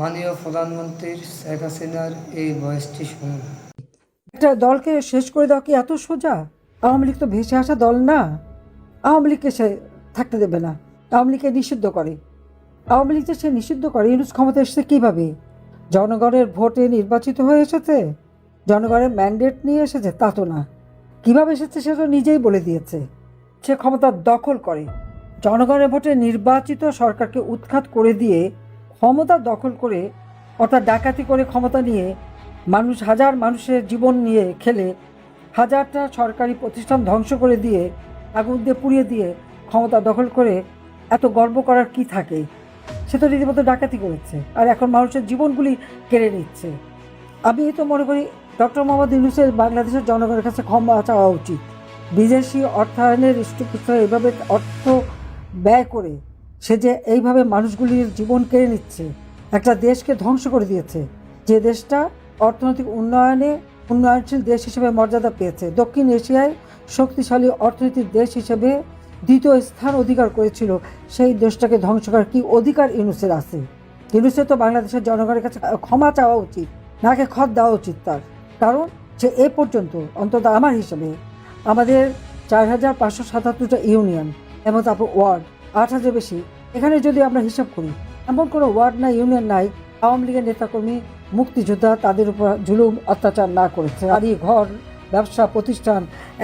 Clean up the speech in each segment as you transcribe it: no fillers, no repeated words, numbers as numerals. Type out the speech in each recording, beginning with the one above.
মাননীয় প্রধানমন্ত্রীর শেখ হাসিনার এই ভয়েসটি শুনুন। একটা দলকে শেষ করে দেওয়া কি এত সোজা? আওয়ামী লীগ তো ভেসে আসা দল না। আওয়ামী লীগকে সে থাকতে দেবে না, আওয়ামী লীগকে নিষিদ্ধ করে। আওয়ামী লীগ যে সে নিষিদ্ধ করে, ইউনূস ক্ষমতা এসেছে কীভাবে? জনগণের ভোটে নির্বাচিত হয়ে এসেছে, জনগণের ম্যান্ডেট নিয়ে এসেছে, তা তো না। কীভাবে এসেছে সেটা নিজেই বলে দিয়েছে। সে ক্ষমতা দখল করে, জনগণের ভোটে নির্বাচিত সরকারকে উৎখাত করে দিয়ে ক্ষমতা দখল করে, অর্থাৎ ডাকাতি করে ক্ষমতা নিয়ে হাজার মানুষের জীবন নিয়ে খেলে, হাজারটা সরকারি প্রতিষ্ঠান ধ্বংস করে দিয়ে, আগুন দিয়ে পুড়িয়ে দিয়ে ক্ষমতা দখল করে এত গর্ব করার কি থাকে? সে তো রীতিমতো ডাকাতি করেছে, আর এখন মানুষের জীবনগুলি কেড়ে নিচ্ছে। আমি তো মনে করি ডক্টর মোহাম্মদ ইউনূসের বাংলাদেশের জনগণের কাছে ক্ষমা চাওয়া উচিত। বিদেশি অর্থায়নের পৃষ্ঠপোষকতা এভাবে অর্থ ব্যয় করে সে যে এইভাবে মানুষগুলির জীবন কেড়ে নিচ্ছে, একটা দেশকে ধ্বংস করে দিয়েছে, যে দেশটা অর্থনৈতিক উন্নয়নশীল দেশ হিসেবে মর্যাদা পেয়েছে, দক্ষিণ এশিয়ায় শক্তিশালী অর্থনৈতিক দেশ হিসেবে দ্বিতীয় স্থান অধিকার করেছিল, সেই দেশটাকে ধ্বংস করার কি অধিকার ইউনূসের আছে? ইউনূসের তো বাংলাদেশের জনগণের কাছে ক্ষমা চাওয়া উচিত, নাকে খত দেওয়া উচিত তার। কারণ সে এ পর্যন্ত, অন্তত আমার হিসেবে, আমাদের 4577টা ইউনিয়ন এবং তারপর ওয়ার্ড 8000 বেশি, এখানে যদি আমরা হিসাব করি, এমন কোনো ওয়ার্ড না, ইউনিয়ন নাই আওয়ামী লীগের নেতাকর্মী, মুক্তিযোদ্ধা তাদের উপর জুলুম অত্যাচার না করেছে। বাড়ি ঘর, ব্যবসা প্রতিষ্ঠান,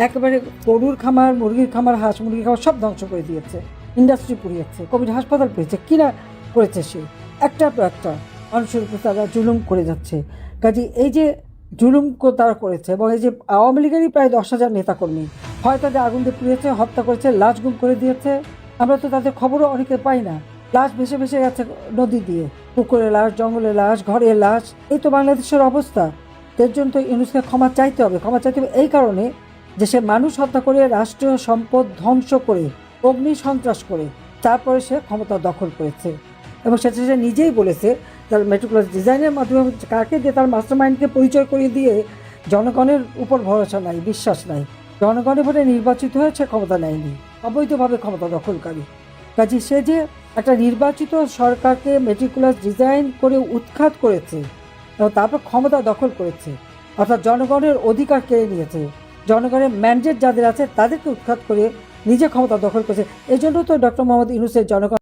একেবারে গরুর খামার, মুরগির খামার, হাঁস মুরগির খামার সব ধ্বংস করে দিয়েছে, ইন্ডাস্ট্রি পুড়িয়েছে, কোভিড হাসপাতাল পেয়েছে, কিনা করেছে সে। একটা মানুষের উপর তারা জুলুম করে যাচ্ছে। কাজে এই যে জুলুম তারা করেছে, এবং এই যে আওয়ামী লীগেরই প্রায় 10,000 নেতাকর্মী হয় তাদের আগুন দিয়ে পুড়িয়েছে, হত্যা করেছে, লাশ গুম করে দিয়েছে। আমরা তো তাদের খবরও অনেকে পাই না। লাশ ভেসে ভেসে গেছে নদী দিয়ে, পুকুরে লাশ, জঙ্গলে লাশ, ঘরে লাশ। এই তো বাংলাদেশের অবস্থা। এর জন্য তো ইউনূসকে ক্ষমা চাইতে হবে। ক্ষমা চাইতে হবে এই কারণে যে সে মানুষ হত্যা করে, রাষ্ট্রীয় সম্পদ ধ্বংস করে, অগ্নি সন্ত্রাস করে তারপরে সে ক্ষমতা দখল করেছে। এবং সেটা সে নিজেই বলেছে, তার মেট্রিকুলার ডিজাইনের মাধ্যমে কাকে দিয়ে তার মাস্টারমাইন্ডকে পরিচয় করিয়ে দিয়ে জনগণের উপর ভরসা নাই, বিশ্বাস নাই। জনগণের ভোটে নির্বাচিত হয়েছে, ক্ষমতা নেয়নি, অবৈধভাবে ক্ষমতা দখলকারী। কাজে সে যে একটা নির্বাচিত সরকারকে মেট্রিকুলার ডিজাইন করে উৎখাত করেছে এবং তারপর ক্ষমতা দখল করেছে, অর্থাৎ জনগণের অধিকার কেড়ে নিয়েছে, জনগণের ম্যান্ডেট যাদের আছে তাদেরকে উৎখাত করে নিজে ক্ষমতা দখল করেছে। এই জন্য তো ডক্টর মোহাম্মদ ইউনূসের জনগণ